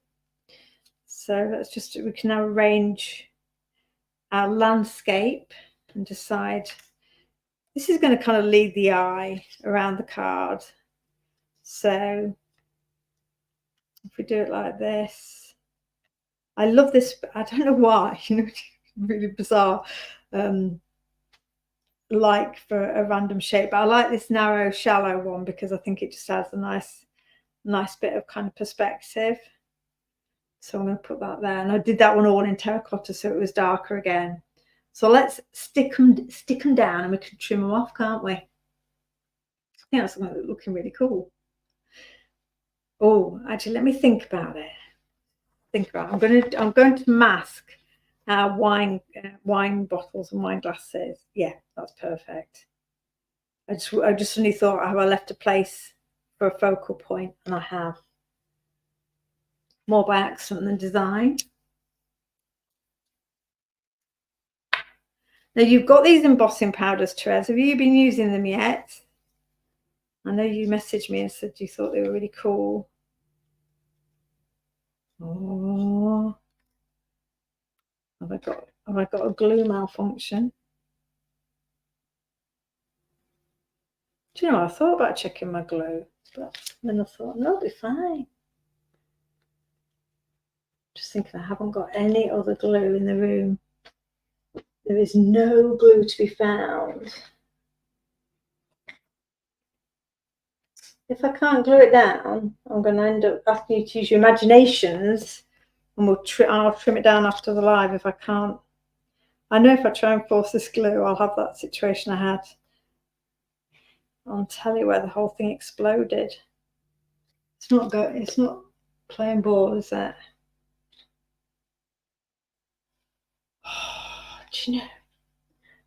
So let's just, we can now arrange our landscape and decide. This is going to kind of lead the eye around the card. So if we do it like this, I love this. I don't know why, you know, really bizarre, like for a random shape, but I like this narrow, shallow one because I think it just adds a nice bit of kind of perspective. So I'm going to put that there, and I did that one all in terracotta, so it was darker again. So let's stick them down, and we can trim them off, can't we? I think that's looking really cool. Oh, actually, let me think about it. I'm going to mask our wine bottles and wine glasses. Yeah, that's perfect. I just suddenly thought, have I left a place for a focal point? And I have. More by accident than design. Now you've got these embossing powders, Therese. Have you been using them yet? I know you messaged me and said you thought they were really cool. Oh, have I got a glue malfunction? Do you know, I thought about checking my glue, but then I thought, no, it'll be fine. Just thinking I haven't got any other glue in the room. There is no glue to be found. If I can't glue it down, I'm going to end up asking you to use your imaginations, and I'll trim it down after the live if I can't. I know if I try and force this glue, I'll have that situation I had on telly where the whole thing exploded. It's not playing ball, is it? Oh, do you know?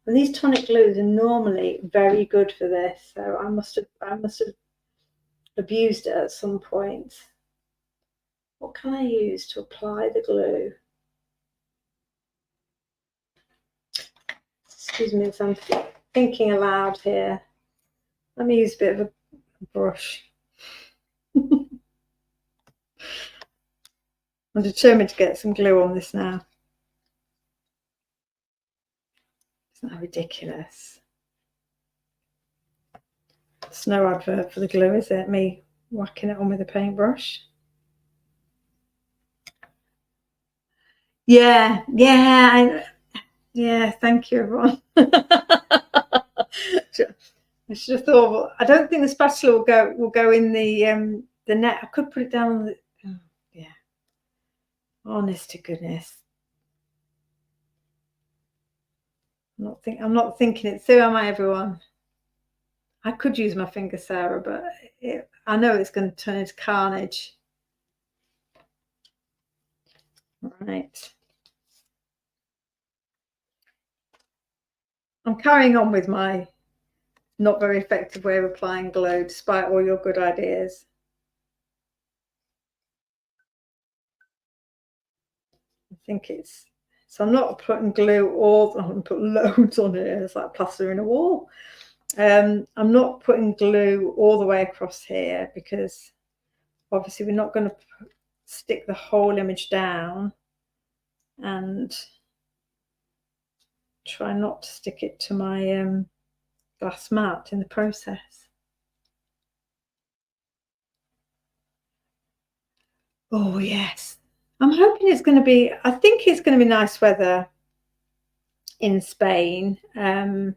And these tonic glues are normally very good for this, so I must have abused it at some point. What can I use to apply the glue? Excuse me, I'm thinking aloud here. Let me use a bit of a brush. I'm determined to get some glue on this now. Isn't that ridiculous? It's no advert for the glue, is it? Me whacking it on with a paintbrush. Yeah. Thank you, everyone. I should have thought. Well, I don't think the spatula will go in the net. I could put it down on the. Oh, yeah. Honest to goodness. I'm not thinking it through, am I, everyone? I could use my finger, Sarah, but I know it's going to turn into carnage. Right. I'm carrying on with my not very effective way of applying glue, despite all your good ideas. I think so I'm not putting glue I'm put loads on it. It's like plastering a wall. I'm not putting glue all the way across here because obviously we're not going to stick the whole image down, and try not to stick it to my glass mat in the process. Oh yes, I'm hoping it's going to be, I think it's going to be nice weather in Spain. Let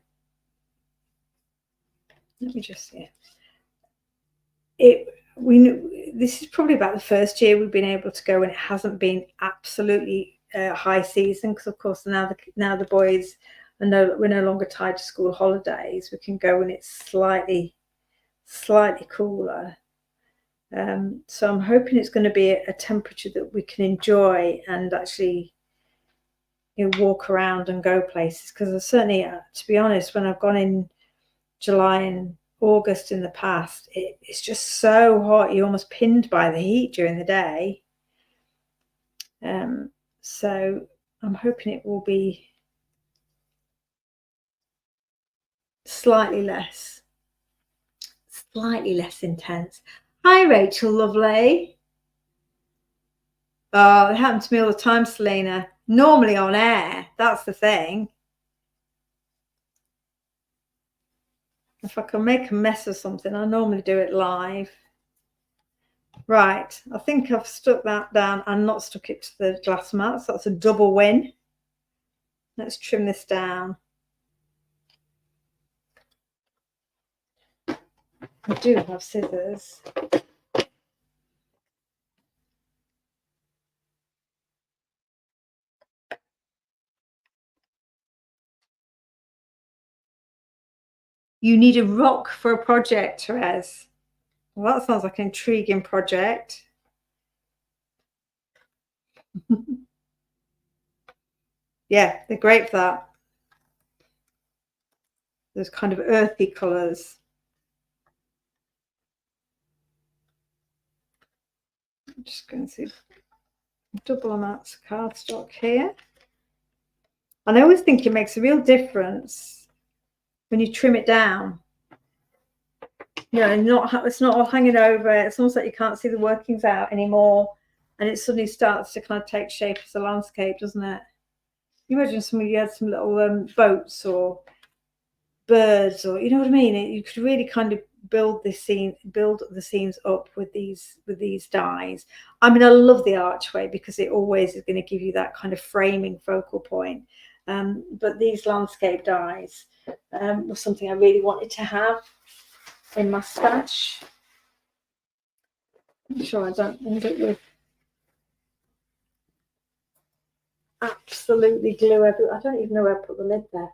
me just see it. This is probably about the first year we've been able to go when it hasn't been absolutely high season, because of course now the boys are we're no longer tied to school holidays. We can go when it's slightly cooler. So I'm hoping it's going to be a temperature that we can enjoy and actually walk around and go places, because I certainly, to be honest, when I've gone in July and August in the past, it's just so hot, you're almost pinned by the heat during the day. So I'm hoping it will be slightly less intense. Hi Rachel, lovely. Oh, it happens to me all the time, Selena. Normally on air, that's the thing. If I can make a mess of something, I normally do it live. Right, I think I've stuck that down and not stuck it to the glass mat, so that's a double win. Let's trim this down. I do have scissors. You need a rock for a project, Therese. Well, that sounds like an intriguing project. Yeah, they're great for that. Those kind of earthy colours. I'm just going to double amounts of cardstock here. And I always think it makes a real difference when you trim it down. you know, it's not all hanging over. It's almost like you can't see the workings out anymore, and it suddenly starts to kind of take shape as a landscape, doesn't it? You imagine somebody had some little boats or birds, or you know what I mean. You could really kind of build the scenes up with these dies. I mean, I love the archway because it always is going to give you that kind of framing focal point. But these landscape dies was something I really wanted to have in my stash. I'm sure I don't end up with absolutely glue everywhere. I don't even know where I put the lid there.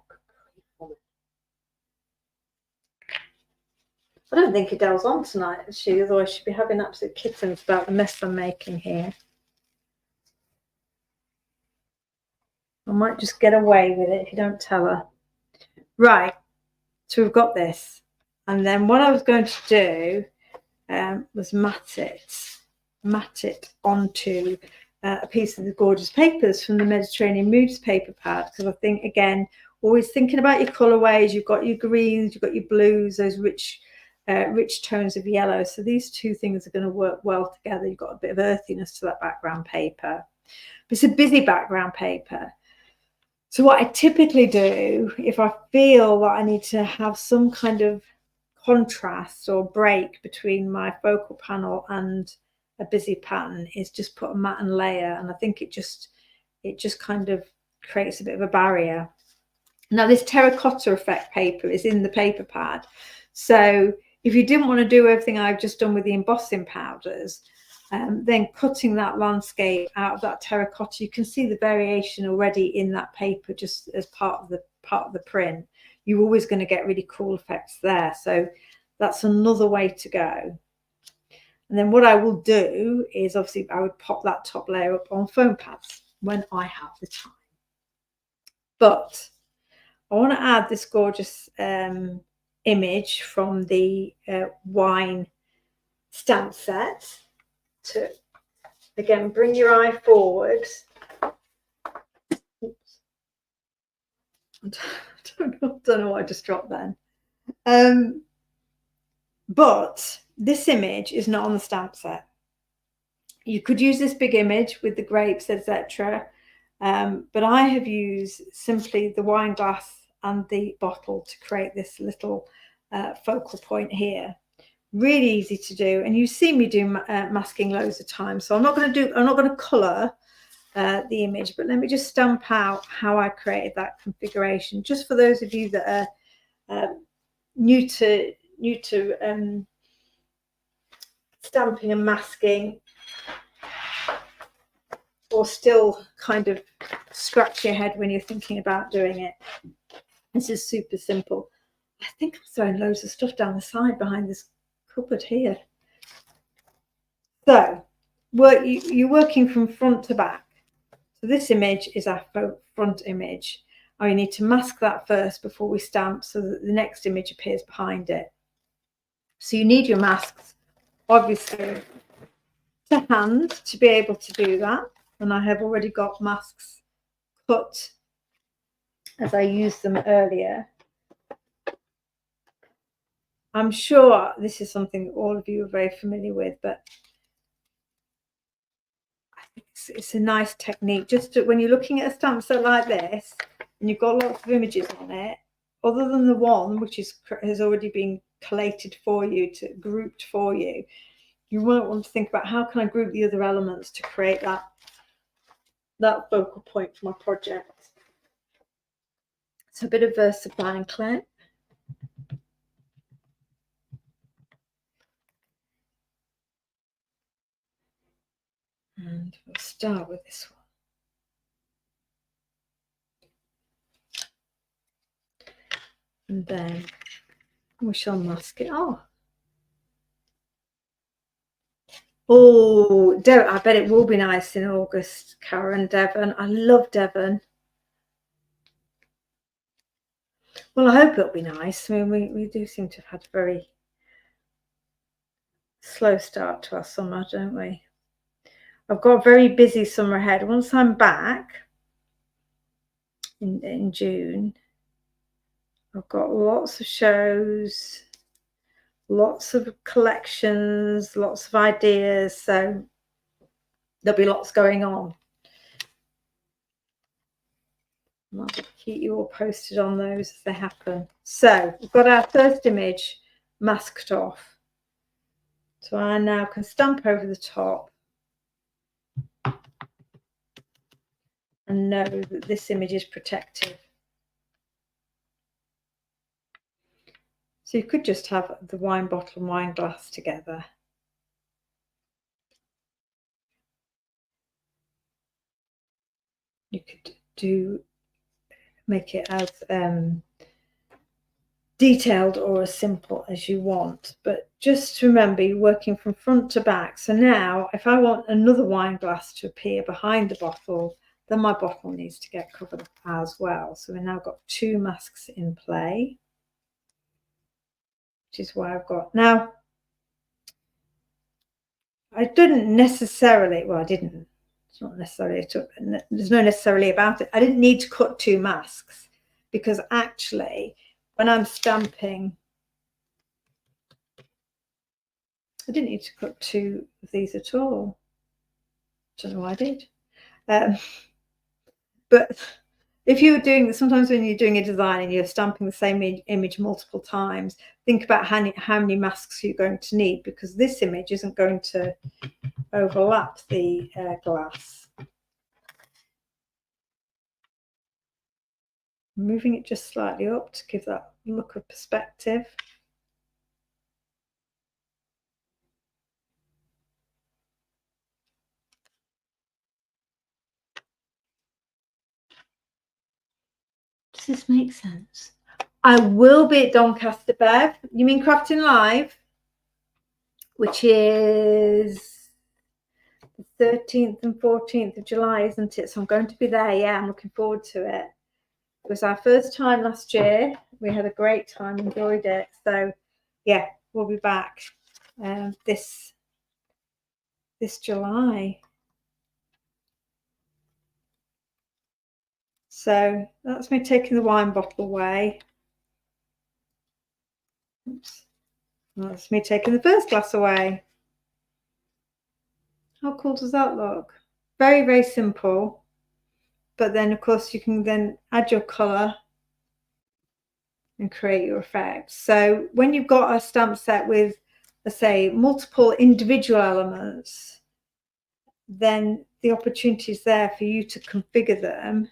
I don't think Adele's on tonight, is she? Otherwise she'd be having absolute kittens about the mess I'm making here. I might just get away with it if you don't tell her. Right, so we've got this. And then what I was going to do was mat it onto a piece of the gorgeous papers from the Mediterranean Moods paper pad, because I think, again, always thinking about your colorways. You've got your greens, you've got your blues, those rich tones of yellow. So these two things are going to work well together. You've got a bit of earthiness to that background paper. But it's a busy background paper. So what I typically do, if I feel that I need to have some kind of contrast or break between my focal panel and a busy pattern, is just put a matte and layer, and I think it just kind of creates a bit of a barrier. Now this terracotta effect paper is in the paper pad, so if you didn't want to do everything I've just done with the embossing powders, then cutting that landscape out of that terracotta, you can see the variation already in that paper just as part of the print. You're always going to get really cool effects there. So that's another way to go. And then what I will do is, obviously, I would pop that top layer up on foam pads when I have the time. But I want to add this gorgeous image from the wine stamp set to, again, bring your eye forward. Oops. I don't know what I just dropped then. But this image is not on the stamp set. You could use this big image with the grapes, etc. But I have used simply the wine glass and the bottle to create this little focal point here. Really easy to do, and you see me do masking loads of times. So I'm not going to colour the image, but let me just stamp out how I created that configuration, just for those of you that are new to stamping and masking, or still kind of scratch your head when you're thinking about doing it. This is super simple. I think I'm throwing loads of stuff down the side behind this cupboard here. So you're working from front to back. So this image is our front image. I need to mask that first before we stamp, so that the next image appears behind it. So you need your masks, obviously, to hand to be able to do that. And I have already got masks cut as I used them earlier. I'm sure this is something that all of you are very familiar with, but I think it's a nice technique. Just when you're looking at a stamp set like this and you've got lots of images on it, other than the one which has already been collated for you, grouped for you, you might want to think about, how can I group the other elements to create that focal point for my project. So a bit of Versapine Clay. And we'll start with this one. And then we shall mask it off. Oh, I bet it will be nice in August, Karen. Devon. I love Devon. Well, I hope it'll be nice. I mean, we do seem to have had a very slow start to our summer, don't we? I've got a very busy summer ahead. Once I'm back in June, I've got lots of shows, lots of collections, lots of ideas, so there'll be lots going on. I'll keep you all posted on those as they happen. So we've got our first image masked off. So I now can stamp over the top and know that this image is protected. So you could just have the wine bottle and wine glass together. You could make it as detailed or as simple as you want, but just remember you're working from front to back. So now if I want another wine glass to appear behind the bottle, then my bottle needs to get covered up as well. So we've now got 2 masks in play, which is why I've got now. I didn't necessarily, well, I didn't, it's not necessarily, there's no necessarily about it. I didn't need to cut 2 masks because actually when I'm stamping, I didn't need to cut 2 of these at all. Don't know why I did. But if you're doing, sometimes when you're doing a design and you're stamping the same image multiple times, think about how many masks you're going to need, because this image isn't going to overlap the glass. Moving it just slightly up to give that look of perspective. Does this make sense? I will be at Doncaster, Bev. You mean Crafting Live? Which is the 13th and 14th of July, isn't it? So I'm going to be there. Yeah, I'm looking forward to it. It was our first time last year. We had a great time, enjoyed it. So yeah, we'll be back this July. So that's me taking the wine bottle away. Oops. That's me taking the first glass away. How cool does that look? Very, very simple. But then, of course, you can then add your colour and create your effect. So when you've got a stamp set with, let's say, multiple individual elements, then the opportunity is there for you to configure them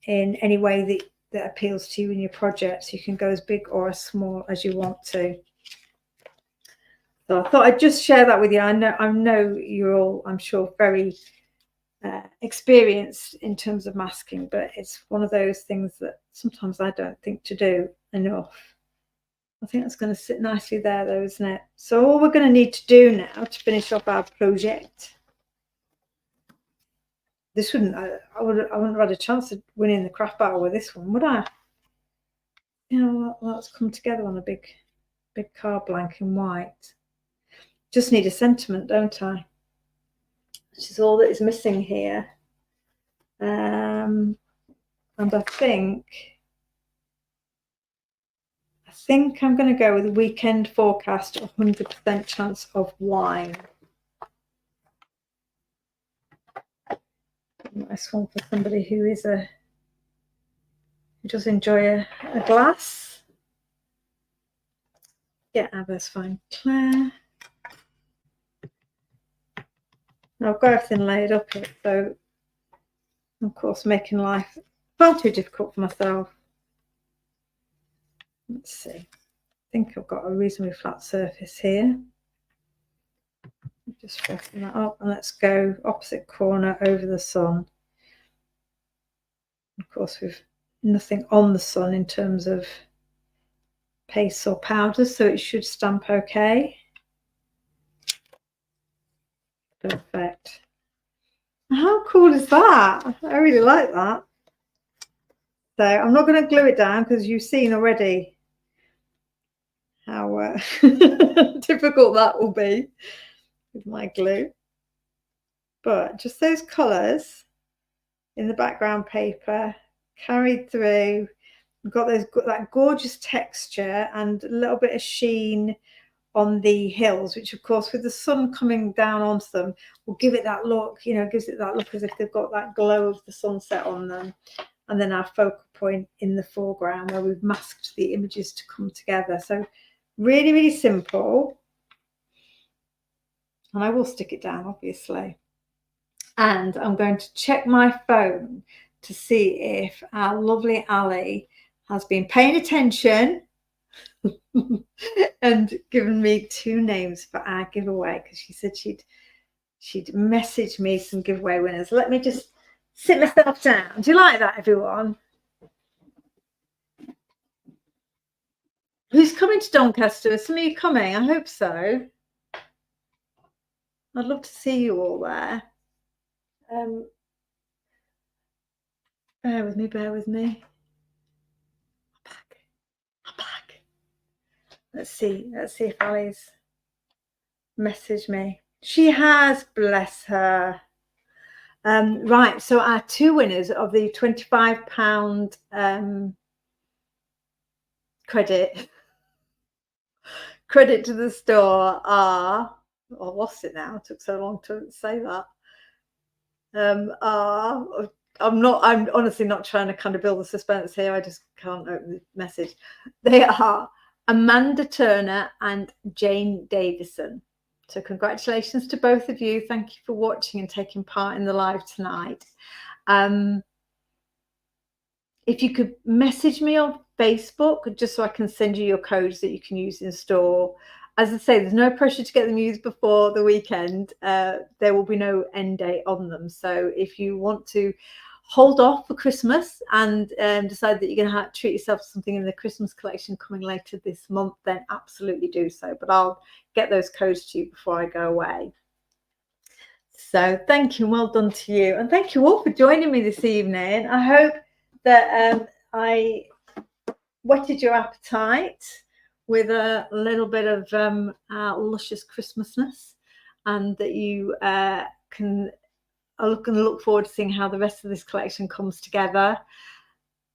in any way that appeals to you in your project. So you can go as big or as small as you want to. So I thought I'd just share that with you. I know you're all, I'm sure, very experienced in terms of masking, but it's one of those things that sometimes I don't think to do enough. I think that's going to sit nicely there though, isn't it? So all we're going to need to do now to finish off our project, this wouldn't, I wouldn't have had a chance of winning the craft battle with this one, would I? You know, let's come together on a big card blank and white. Just need a sentiment, don't I? Which is all that is missing here. And I think I'm going to go with a weekend forecast, 100% chance of wine. Nice one for somebody who does enjoy a glass. Yeah, Abba's fine. Claire. Now I've got everything laid up here, so of course making life far too difficult for myself. Let's see. I think I've got a reasonably flat surface here. Just flatten that up, and let's go opposite corner over the sun. Of course, we've nothing on the sun in terms of paste or powder, so it should stamp okay. Perfect. How cool is that? I really like that. So I'm not going to glue it down because you've seen already how difficult that will be with my glue. But just those colours in the background paper carried through. We've got that gorgeous texture and a little bit of sheen on the hills, which of course with the sun coming down onto them will give it that look, you know, gives it that look as if they've got that glow of the sunset on them. And then our focal point in the foreground where we've masked the images to come together. So really, really simple. And I will stick it down, obviously. And I'm going to check my phone to see if our lovely Ali has been paying attention and given me 2 names for our giveaway, because she said she'd message me some giveaway winners. Let me just sit myself down. Do you like that, everyone? Who's coming to Doncaster? Is some of you coming? I hope so. I'd love to see you all there. Bear with me, bear with me. I'm back. Let's see if Ali's messaged me. She has, bless her. Right, so our 2 winners of the £25 credit to the store are, I lost it now, it took so long to say that. I'm honestly not trying to kind of build the suspense here. I just can't open the message. They are Amanda Turner and Jane Davison. So congratulations to both of you. Thank you for watching and taking part in the live tonight. If you could message me on Facebook just so I can send you your codes that you can use in store. As I say, there's no pressure to get them used before the weekend. There will be no end date on them. So if you want to hold off for Christmas and decide that you're going to treat yourself to something in the Christmas collection coming later this month, then absolutely do so. But I'll get those codes to you before I go away. So thank you, well done to you. And thank you all for joining me this evening. I hope that I whetted your appetite with a little bit of luscious Christmasness, and that you can look forward to seeing how the rest of this collection comes together.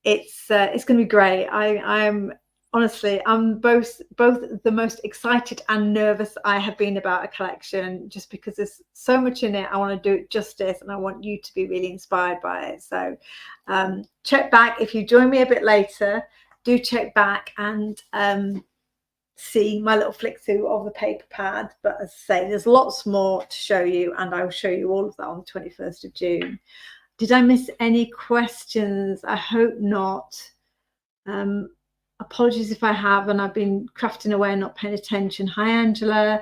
It's going to be great. I'm honestly, I'm both the most excited and nervous I have been about a collection, just because there's so much in it. I want to do it justice, and I want you to be really inspired by it. So check back if you join me a bit later. Do check back and see my little flick through of the paper pad. But as I say, there's lots more to show you, and I will show you all of that on the 21st of June. Did I miss any questions? I hope not. Apologies if I have, and I've been crafting away and not paying attention. Hi, Angela.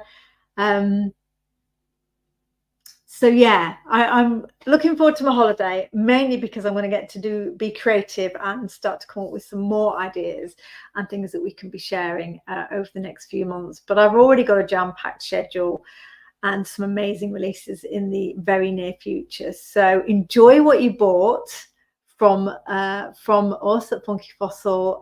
So yeah, I'm looking forward to my holiday, mainly because I'm going to get to be creative and start to come up with some more ideas and things that we can be sharing over the next few months. But I've already got a jam-packed schedule and some amazing releases in the very near future. So enjoy what you bought from us at Funky Fossil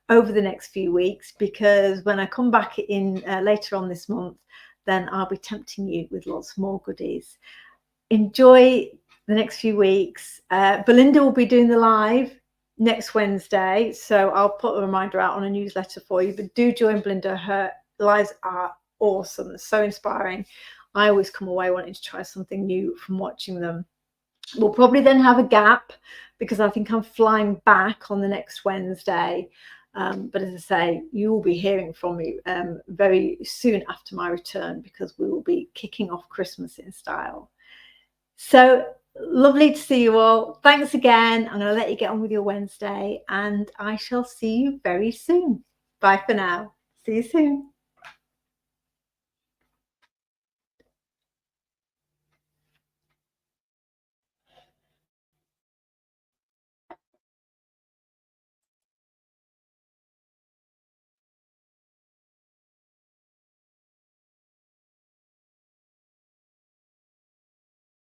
over the next few weeks, because when I come back in later on this month, then I'll be tempting you with lots more goodies. Enjoy the next few weeks. Belinda will be doing the live next Wednesday, so I'll put a reminder out on a newsletter for you, but do join Belinda. Her lives are awesome. They're so inspiring. I always come away wanting to try something new from watching them. We'll probably then have a gap, because I think I'm flying back on the next Wednesday. But as I say, you will be hearing from me very soon after my return, because we will be kicking off Christmas in style. So lovely to see you all. Thanks again. I'm going to let you get on with your Wednesday, and I shall see you very soon. Bye for now. See you soon.